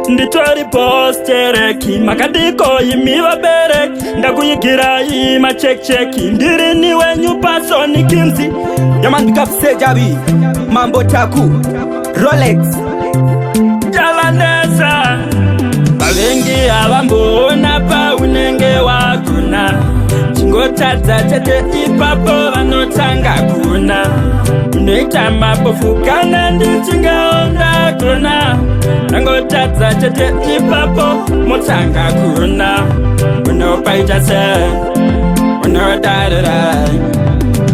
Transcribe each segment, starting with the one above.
Nditori postereki makadiko imiwa bereki ndakuyigira ima check ndiri niwe nyupaso nikimzi Yamandika Sejabi Mambo Taku Rolex Jalandesa Bavengi abambona pa unenge wakuna Chingotadza chete ipapo vanotanga kuna Unoita mapofu kana ndichingaonda kuna Nangotadza chete ipapo motanga kuna Unopaita se Unodadada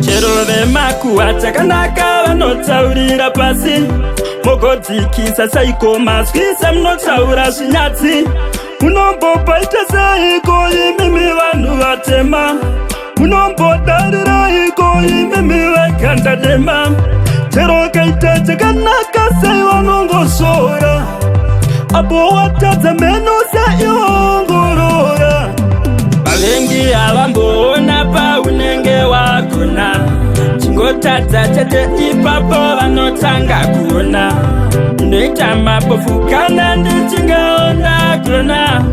Chero vemakuwa chakanaka vanotsaurira pasi Mogodzikisa saiko maswisa munotsaura zvinyatsi Unombopaita seiko imimi vanhu vatema Unombodarira iko imimi vekanda dema Chero kaita chakanaka sei vanongosora Apo watadza meno seiongorora Vavengi avamboona paunenge wakuna Chingotadza chete ipapo vanotanga kuona Unoita mapofu kana ndichingaonda kuona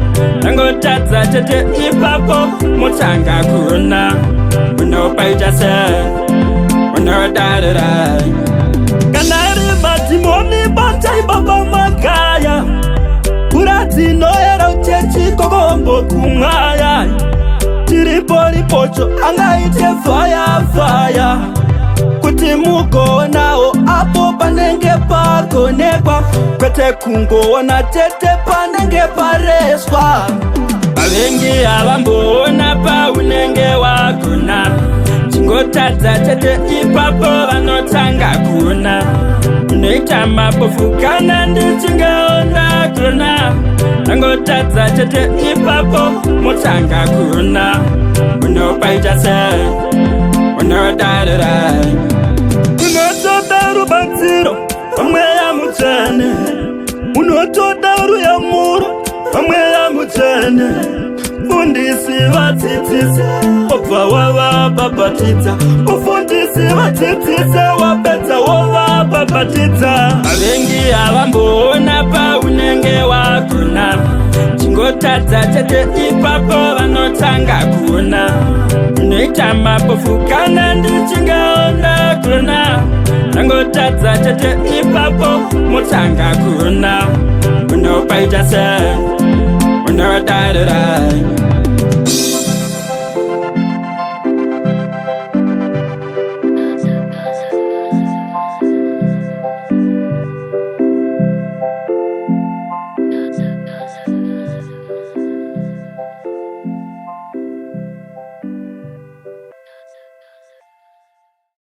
Nangotadza chete ipapo motanga kuona Unopaita se Unodadada Kana ribatimoni batai baba makaya Uratinoera uchechi kogombo kumaya Tiripori pocho angaite fire Kuti mugonao apo panenge pakonekwa Kwete kungoona tete panenge pareswa Vavengi avamboona paunenge wakuna Chingotadza chete ipapo vanotanga kuna Unoita mapofu kana ndichingaonda kuna Nangotadza chete ipapo motanga kuna Unopaita se Unodadada Unotoda rubatsiro pamweya mutsvene Unotoda ruyamuro pamweya mutsvene Fundisi vadzidzise obva wavabhabhatidza Ufundisi vadzidzise wapedza wavabhabhatidza Vavengi avamboona paunenge wakuna Chingotadza chete ipapo vanotanga kuna Unoita mapofu kana ndichingaonda kuna Nangotadza chete ipapo motanga kuna Unopaita se Unodadada